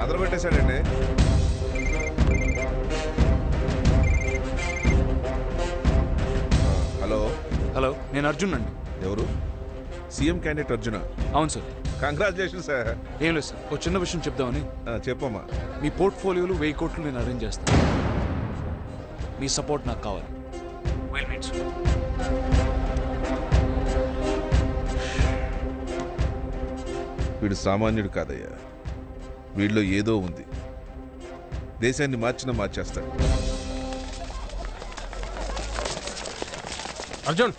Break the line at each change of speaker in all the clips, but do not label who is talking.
అదరగొట్టేశాడండి. Hello
hello, నేను అర్జున్ అండి.
ఎవరు? CM candidate Arjuna?
అవును సార్.
Congratulation sir.
ఏం లేదు సార్, ఒక చిన్న విషయం చెప్దామని.
చెప్పమ్మా.
మీ పోర్ట్ఫోలియోలు 1000 కోట్లు నేను అరేంజ్ చేస్తాను. మీ సపోర్ట్ నాకు కావాలి.
వీడు సామాన్యుడు కాదయ్యా, వీడిలో ఏదో ఉంది. దేశాన్ని మార్చేస్తాడు.
అర్జున్,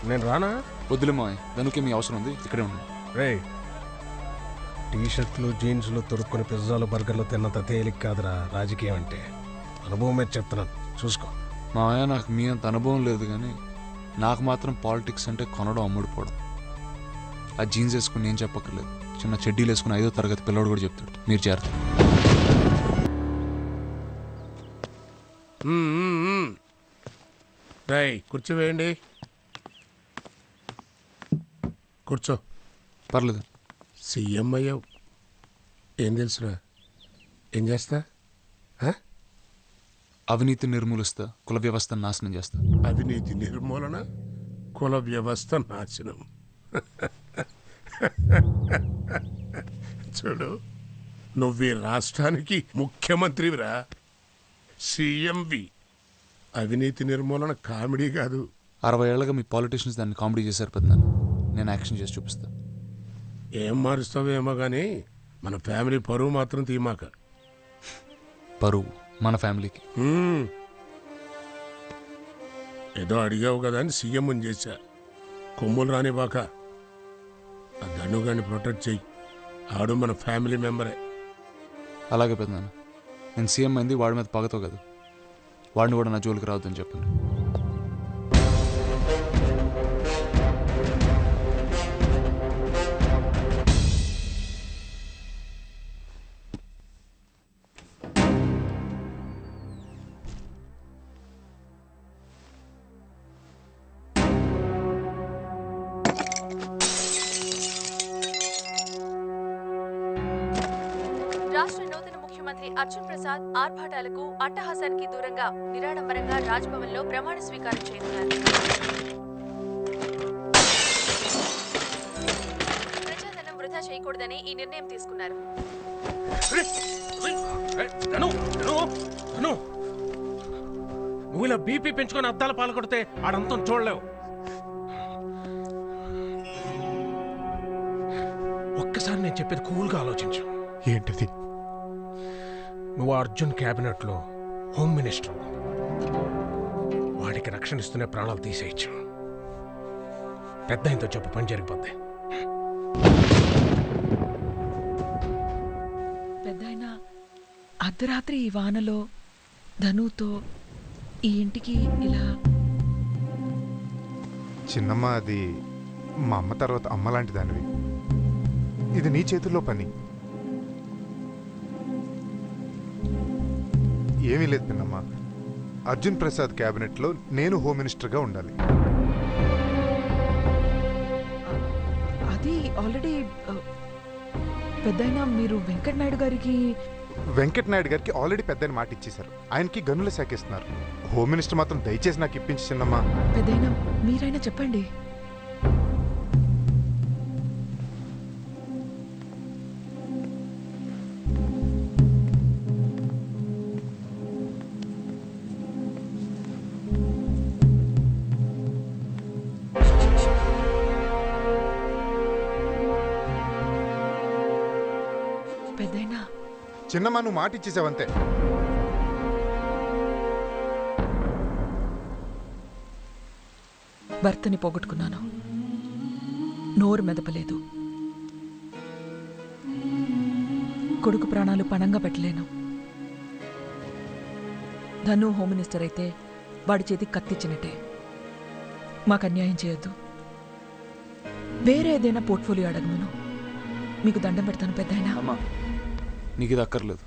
నేను రానా?
వద్దులే మావయ్య, దానికి మీ అవసరం ఉంది, ఇక్కడే ఉన్నాను.
రే, టీషర్ట్లు జీన్స్లు తొడుక్కొని పిజ్జాలు బర్గర్లు తిన్నంత తేలిక కాదురా రాజకీయం అంటే. అనుభవం మీద చెప్తున్నాను, చూసుకో.
మావయ్య, నాకు మీ అంత అనుభవం లేదు, కానీ నాకు మాత్రం పాలిటిక్స్ అంటే కొనడం అమ్ముడుపోవడం. ఆ జీన్స్ వేసుకుని నేను చెప్పక్కర్లేదు, చిన్న చెడ్డీలు వేసుకుని 5వ తరగతి పిల్లవాడు కూడా చెప్తాడు. మీరు చేరతారు.
రై, కూర్చోవేయండి. కూర్చో.
పర్లేదు.
సీఎం అయ్యావు, ఏం తెలుసురా? ఏం చేస్తా?
అవినీతి నిర్మూలిస్తా, కుల వ్యవస్థను నాశనం చేస్తా.
అవినీతి నిర్మూలన, కుల వ్యవస్థ నాశనం. చూడు, నువ్వు రాష్ట్రానికి ముఖ్యమంత్రివిరా, సీఎంవి. అవినీతి నిర్మూలన కామెడీ కాదు.
60 ఏళ్ళగా మీ పాలిటీషియన్స్ దాన్ని కామెడీ చేశారు పెద్ద. నేను యాక్షన్ చేసి చూపిస్తా.
ఏం మారుస్తావేమో కానీ మన ఫ్యామిలీ పరువు మాత్రం తీమాక.
పరువు మన ఫ్యామిలీకి.
ఏదో అడిగావు కదా అని సీఎం చేశా. కొమ్ములు రానివాక ఆ దండుగాన్ని ప్రొటెక్ట్ చెయ్యి. ఆడు మన ఫ్యామిలీ మెంబరే.
అలాగే పెద్ద. నేను సీఎం అయింది వాడి మీద పగతో కదా, వాడిని కూడా నా జోలికి రావద్దని చెప్పండి.
రాష్ట్ర నూతన ముఖ్యమంత్రి అర్జున్ ప్రసాద్ ఆర్భాటాలకు అట్టహాసానికి దూరంగా నిరాడంబరంగా రాజ్భవన్ లో ప్రమాణ స్వీకారం చేయనున్నారు. ప్రజాధనం వృధా చేయకూడదని ఈ నిర్ణయం తీసుకున్నారు.
నువ్వు ఇలా బీపీ పెంచుకొని అద్దాల పాలు కొడితే ఆడంతం చూడలేవు. ఒక్కసారి నేను చెప్పేది కూల్గా ఆలోచించు. ఏంటిది? నువ్వు అర్జున్ క్యాబినెట్ లో హోమ్ మినిస్టర్. వాడికి రక్షణ ఇస్తూనే ప్రాణాలు తీసేయచ్చు. పెద్ద ఇంతో చెప్పు, పని జరిగిపోద్ది.
పెద్దాయన, అర్ధరాత్రి ఈ వానలో ధనుతో ఈ ఇంటికి ఇలా.
చిన్నమ్మ, అది మా అమ్మ తర్వాత అమ్మ లాంటి దానివి. ఇది నీ చేతుల్లో పని. ఏమీ లేదు పిన్నమ్మ, అర్జున్ ప్రసాద్ క్యాబినెట్లో నేను హోమ్ మినిస్టర్గా ఉండాలి.
అది ఆల్రెడీ పెద్దయినా మీరు వెంకటనాయుడు గారికి
ఆల్రెడీ పెద్ద మాట ఇచ్చేశారు. ఆయనకి గనుల శాఖిస్తున్నారు. హోమ్ మినిస్టర్ మాత్రం దయచేసి నాకు ఇప్పించి చిన్నమ్మా.
పెద్దయినా మీరైనా చెప్పండి. పెద్దయినా,
చిన్నమ్మ, నువ్వు మాట ఇచ్చేసావంతే.
భర్తని పోగొట్టుకున్నాను, నోరు మెదపలేదు, కొడుకు ప్రాణాలు పణంగా పెట్టలేను. ధను హోమ్ మినిస్టర్ అయితే వాడి చేతికి కత్తిచ్చినట్టే. మాకు అన్యాయం చేయొద్దు. వేరే ఏదైనా పోర్ట్ఫోలియో అడగమను, మీకు దండం పెడతాను పెద్దయినా.
అమ్మా, నీకు ఇది అక్కర్లేదు.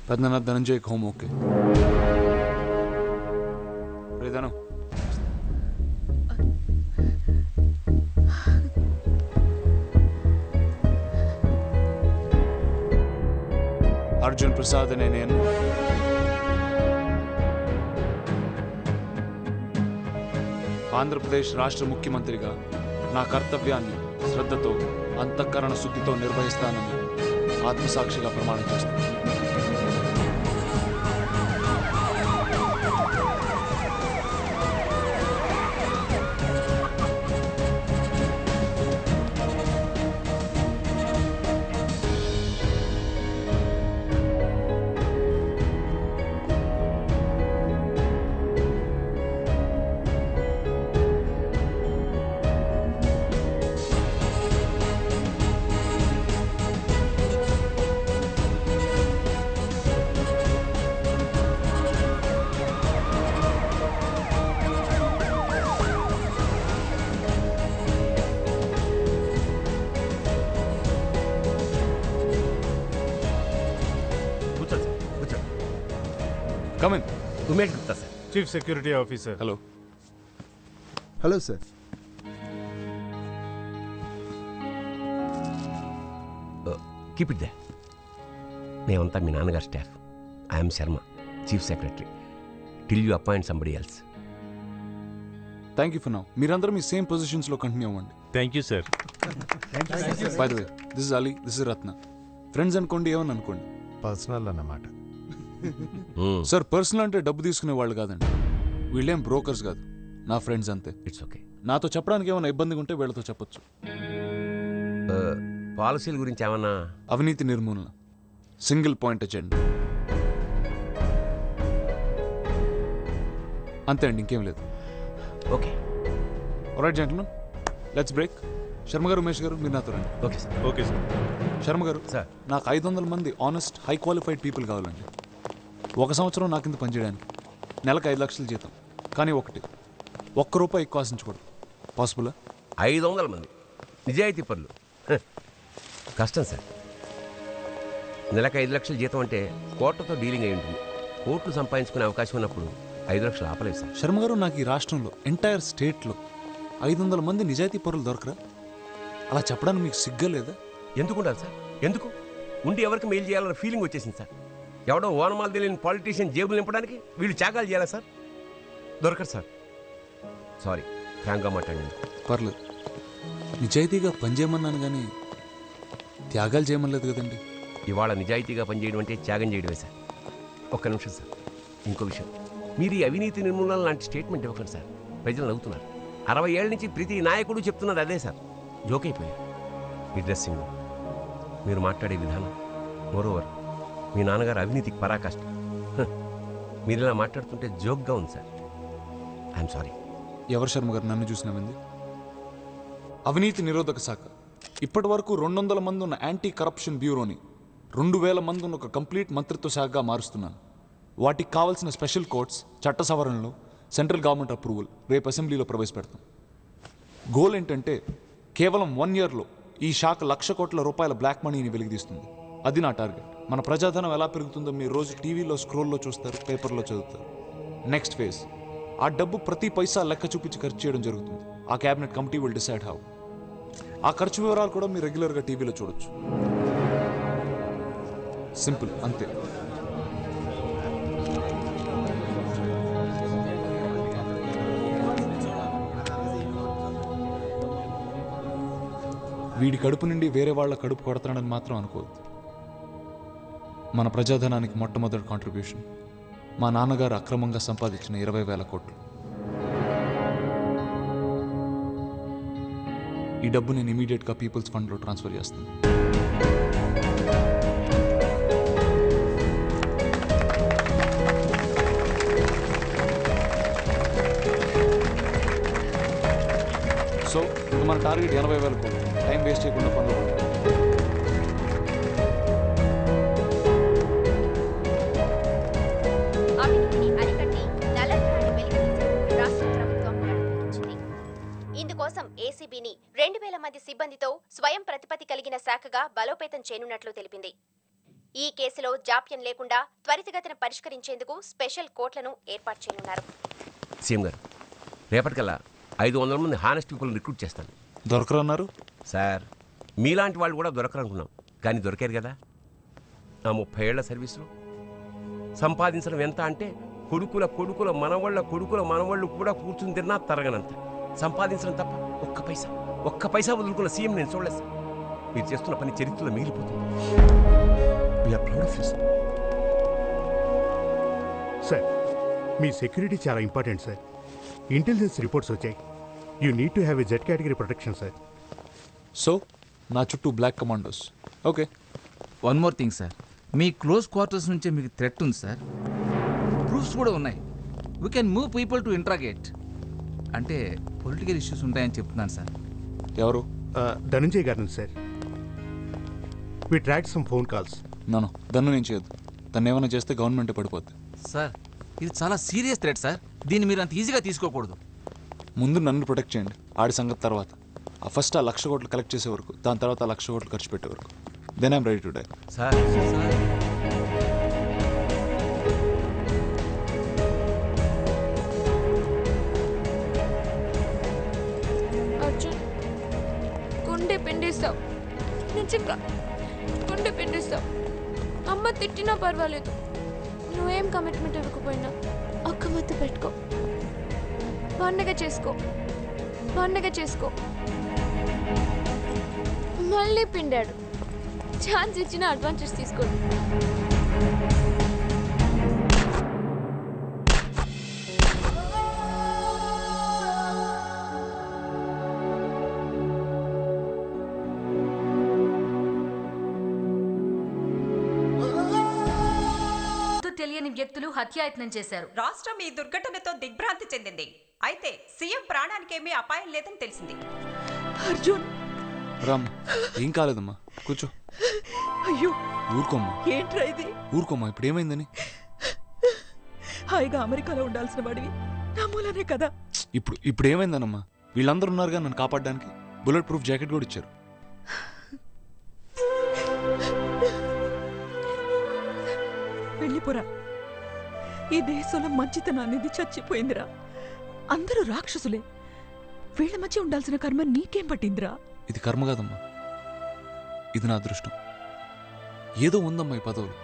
పెద్దనా ధనంజయ్ హోమ్ ఓకే. ధనం అర్జున్ ప్రసాద్ అనే నేను ఆంధ్రప్రదేశ్ రాష్ట్ర ముఖ్యమంత్రిగా నా కర్తవ్యాన్ని శ్రద్ధతో అంతఃకరణ శుద్ధితో నిర్వహిస్తానని ఆత్మసాక్షిగా ప్రమాణం చేస్తాను. Come in.
Umesh Gupta sir,
chief security officer.
Hello.
Hello sir.
Keep it they. మేమంతా మీ నాన్నగారు staff. I'm Sharma, chief secretary. Till you appoint somebody else.
Thank you for now. మీరందరూ మీ సేమ్ పొజిషన్స్లో కంటిన్యూ అవ్వండి.
Thank you sir.
By the way, this is Ali, this is Ratna. Friends అనుకోండి, ఏమని అనుకోండి.
Personal అన్నమాట.
Sir, personal అంటే డబ్బు తీసుకునే వాళ్ళు కాదండి. వీళ్ళేం బ్రోకర్స్ కాదు, నా ఫ్రెండ్స్ అంతే.
It's okay.
నాతో చెప్పడానికి ఏమైనా ఇబ్బందిగా ఉంటే వీళ్ళతో చెప్పొచ్చు.
పాలసీల గురించి ఏమన్నా?
అవినీతి నిర్మూలన, సింగిల్ పాయింట్ ఎజెండా, అంతే అండి, ఇంకేం లేదు.
Okay.
Alright gentlemen, let's break. Sharma గారు, ఉమేష్ గారు, మీరు నాతో రండి.
Okay sir.
Okay sir.
Sharma గారు,
సార్,
నాకు 500 మంది ఆనెస్ట్ హై క్వాలిఫైడ్ పీపుల్ కావాలండి. 1 సంవత్సరం నా కింద పనిచేయడానికి. నెలకు 5 లక్షలు జీతం. కానీ ₹1 ఎక్కువ ఆశించకూడదు. పాసిబులా?
500 మంది నిజాయితీ పరులు. కష్టం సార్. నెలకు 5 లక్షల జీతం అంటే కోట్లతో డీలింగ్ అయి ఉంటుంది. కోట్లు సంపాదించుకునే అవకాశం ఉన్నప్పుడు 5 లక్షలు ఆపలేదు సార్.
శర్మ గారు, నాకు ఈ రాష్ట్రంలో ఎంటైర్ స్టేట్లో 500 మంది నిజాయితీ పరులు దొరకరా? అలా చెప్పడానికి మీకు సిగ్గా లేదా?
ఎందుకు ఉండాలి సార్? ఎందుకు ఉండి ఎవరికి మెయిల్ చేయాలన్న ఫీలింగ్ వచ్చేసింది సార్. ఎవడో ఓనమాలు తెలియని పాలిటీషియన్ జేబులు నింపడానికి వీళ్ళు త్యాగాలు చేయాలా సార్? దొరకరు సార్. సారీ, ఫ్రాంక్గా మాట్లాడండి.
పర్లేదు, నిజాయితీగా పనిచేయమన్నాను కానీ త్యాగాలు చేయమనలేదు కదండి.
ఇవాళ నిజాయితీగా పనిచేయడం అంటే త్యాగం చేయడమే సార్. ఒక్క నిమిషం సార్, ఇంకో విషయం. మీరు ఈ అవినీతి నిర్మూలన లాంటి స్టేట్మెంట్ ఇవ్వకండి సార్. ప్రజలు నవ్వుతున్నారు. 60 ఏళ్ళ నుంచి ప్రతి నాయకుడు చెప్తున్నది అదే సార్. జోక్ అయిపోయారు. మీ డ్రెస్సింగ్, మీరు మాట్లాడే విధానం, మోరోవర్ మీ నాన్నగారు అవినీతికి పరాకాష్ట. మీరు ఇలా మాట్లాడుతుంటే జోక్గా ఉంది సార్. I'm sorry.
ఎవరు శర్మ గారు నన్ను చూసినామంది? అవినీతి నిరోధక శాఖ ఇప్పటి వరకు 200 మంది ఉన్న యాంటీ కరప్షన్ బ్యూరోని 2000 మంది ఉన్న ఒక కంప్లీట్ మంత్రిత్వ శాఖగా మారుస్తున్నాను. వాటికి కావాల్సిన స్పెషల్ కోర్ట్స్, చట్ట సవరణలు, సెంట్రల్ గవర్నమెంట్ అప్రూవల్ రేపు అసెంబ్లీలో ప్రవేశపెడతాం. గోల్ ఏంటంటే కేవలం 1 ఇయర్లో ఈ శాఖ ₹1,00,000 కోట్ల బ్లాక్ మనీని వెలిగిస్తుంది. అది నా టార్గెట్. మన ప్రజాధనం ఎలా పెరుగుతుందో మీరు రోజు టీవీలో స్క్రోల్లో చూస్తారు, పేపర్లో చదువుతారు. నెక్స్ట్ ఫేజ్, ఆ డబ్బు ప్రతి పైసా లెక్క చూపించి ఖర్చు చేయడం జరుగుతుంది. ఆ cabinet committee will decide how. ఆ ఖర్చు వివరాలు కూడా మీరు రెగ్యులర్గా టీవీలో చూడొచ్చు. సింపుల్, అంతే. వీడి కడుపు నుండి వేరే వాళ్ళ కడుపు కొడతాడని మాత్రం అనుకోవద్దు. మన ప్రజాధనానికి మొట్టమొదటి కాంట్రిబ్యూషన్ మా నాన్నగారు అక్రమంగా సంపాదించిన 20,000 కోట్లు. ఈ డబ్బు నేను ఇమీడియట్గా పీపుల్స్ ఫండ్లో ట్రాన్స్ఫర్ చేస్తాను. సో మన టార్గెట్ 80,000 కోట్లు. టైం వేస్ట్ చేయకుండా పనులు పడతాం.
అవినీతిని అరికట్టి నల్లధనాన్ని వెలికితీసేందుకు రాష్ట్ర ప్రభుత్వం నడుపుకొచ్చింది. ఇందుకోసం ఏసీబీని 2,000 మంది సిబ్బందితో స్వయం ప్రతిపత్తి కలిగిన శాఖగా బలోపేతం చేయనున్నట్లు తెలిపింది. ఈ కేసులో జాప్యం లేకుండా త్వరితగతిన పరిష్కరించేందుకు స్పెషల్ కోర్టులను ఏర్పాటు చేయనున్నారు.
సీఎం గారు, రేపటికల్లా 500 మంది హానెస్ట్ పీపుల్ రిక్రూట్ చేస్తాను.
దొరకరన్నారు
సార్ మీలాంటి వాళ్ళు కూడా దొరకరనుకున్నాం, కానీ దొరికారు కదా. నా 30 ఏళ్ల సర్వీసులో సంపాదించడం ఎంత అంటే కొడుకుల కొడుకుల మనవాళ్ళు కూడా కూర్చుని తిన్నా తరగనంత సంపాదించడం తప్ప ఒక్క పైసా వదులుకున్న సీఎం నేను చూడలేదు సార్. మీరు చేస్తున్న పని చరిత్రలో మిగిలిపోతుంది. We're proud of you sir.
Sir మీ సెక్యూరిటీ చాలా ఇంపార్టెంట్ సార్. ఇంటెలిజెన్స్ రిపోర్ట్స్ వచ్చాయి. You need to have a Z category protection sir.
So నా చుట్టూ black commandos. Okay,
one more thing sir, మీ క్లోజ్ క్వార్టర్స్ నుంచే మీకు థ్రెట్ ఉంది sir. Proofs కూడా ఉన్నాయి. We can move people to interrogate. అంటే పొలిటికల్ ఇష్యూస్ ఉంటాయని చెప్తున్నాను సార్.
ఎవరు?
ధనంజయ్ గారి నుంచి sir. We track some phone calls.
నన్ను దన్ను నేను చేయొద్దు. తను ఏమైనా చేస్తే గవర్నమెంటే పడిపోద్ది.
సార్ ఇది చాలా సీరియస్ థ్రెట్ సార్. దీన్ని మీరు అంత ఈజీగా తీసుకోకూడదు.
ముందు నన్ను ప్రొటెక్ట్ చేయండి, ఆడి సంగతి తర్వాత. ఫస్ట్ ఆ 1,00,000 కోట్లు కలెక్ట్ చేసే వరకు, దాని తర్వాత 1,00,000 కోట్లు ఖర్చు పెట్టే వరకు. Then I'm ready to die.
Sir
Arjun, గుండె పిండిస్తావు, నిజంగా గుండె పిండిస్తావు. అమ్మ తిట్టినా పర్వాలేదు, నువ్వేం కమిట్మెంట్ ఇవ్వకపోయినా ఒక్క ముద్దు పెట్టుకో, పండగ చేసుకో. మళ్ళీ పిండాడు. ఛాన్స్ ఇచ్చిన అడ్వాంటేజ్ తీసుకోండి.
తెలియని వ్యక్తులు హత్యాయత్నం చేశారు.
రాష్ట్రం ఈ దుర్ఘటనతో దిగ్భ్రాంతి చెందింది. అయితే సీఎం ప్రాణానికేమీ అపాయం లేదని తెలిసింది.
అర్జున్,
రామ్, ఏం కాలేదమ్మా, కూర్చో.
అయ్యో,
ఊరుకోమ్మా.
ఏంట్రా ఇది?
ఊరుకోమ్మా, ఇప్పుడు ఏమైందని?
హాయిగా అమెరికాలో ఉండాల్సిన వాడివి నా మూలనే కదా.
ఇప్పుడు ఏమైందనమ్మా? వీళ్ళందరూ ఉన్నారుగా నన్ను కాపాడడానికి. బుల్లెట్ ప్రూఫ్ జాకెట్ కూడా ఇచ్చారు.
వెళ్ళిపోరా. ఈ దేశంలో మంచితనం అనేది చచ్చిపోయిందిరా. అందరూ రాక్షసులే. వీళ్ళ మధ్య ఉండాల్సిన కర్మ నీకేం పట్టిందిరా?
ఇది కర్మ కాదమ్మా, ఇది నా అదృష్టం. ఏదో ఉందమ్మా ఈ పదవులు.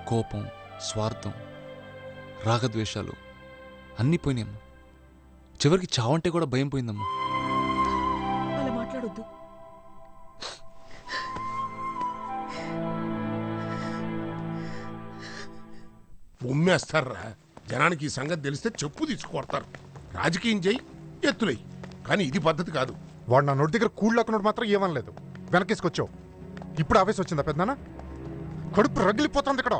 కోపం, స్వార్థం, రాగద్వేషాలు అన్నీ పోయినాయమ్మా. చివరికి చావంటే కూడా భయం పోయిందమ్మా.
అలా మాట్లాడొద్దు.
ఉమ్మేస్తారా? జనానికి ఈ సంగతి తెలిస్తే చెప్పు తీసుకొడతారు. రాజకీయం చేయి, ఎత్తులై, కానీ ఇది పద్ధతి కాదు.
వాడు నా నోటి దగ్గర కూళ్ళకున్నాడు మాత్రం ఏమనలేదు, వెనకేసుకొచ్చావు. ఇప్పుడు ఆవేశం వచ్చిందా పెద్దనా? కడుపు రగిలిపోతుంది ఇక్కడ.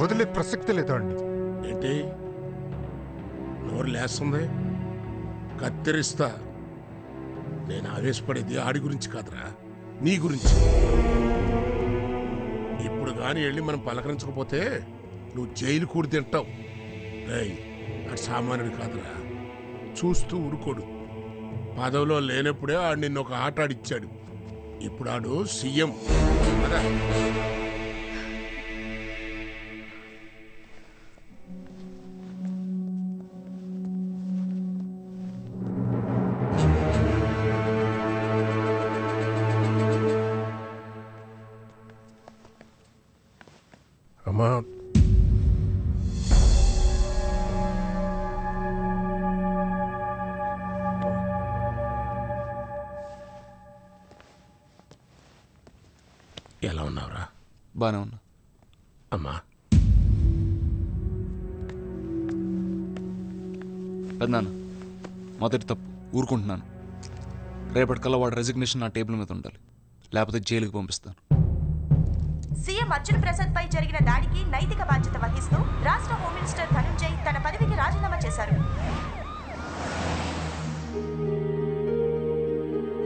వదిలే ప్రసక్తి లేదు అండి.
ఏంటి నోరు లేస్తుంది? కత్తిరిస్తా. నేను ఆవేశపడేది ఆడి గురించి కాదురా, నీ గురించి. ఇప్పుడు కానీ వెళ్ళి మనం పలకరించకపోతే నువ్వు జైలు కూడి తింటావు. అటు సామాన్యుడు కాదురా, చూస్తూ ఊరుకోడు. పదవిలో లేనప్పుడే ఆడు నిన్ను ఒక ఆట ఆడిచ్చాడు. ఇప్పుడు ఆడు సీఎం కదా. అమ్మా, ఎలా ఉన్నావురా?
బానే ఉన్నా.
అమ్మా,
పెద్దనాన్న, మొదటి తప్పు ఊరుకుంటున్నాను. రేపటికల్లా వాడు రెసిగ్నేషన్ నా టేబుల్ మీద ఉండాలి, లేకపోతే జైలుకి పంపిస్తాను.
సీఎం అర్జున్ ప్రసాద్ పై జరిగిన దాడికి నైతిక బాధ్యత వహిస్తూ రాష్ట్ర హోమ్ మినిస్టర్ ధనంజయ్ తన పదవికి రాజీనామా చేశారు.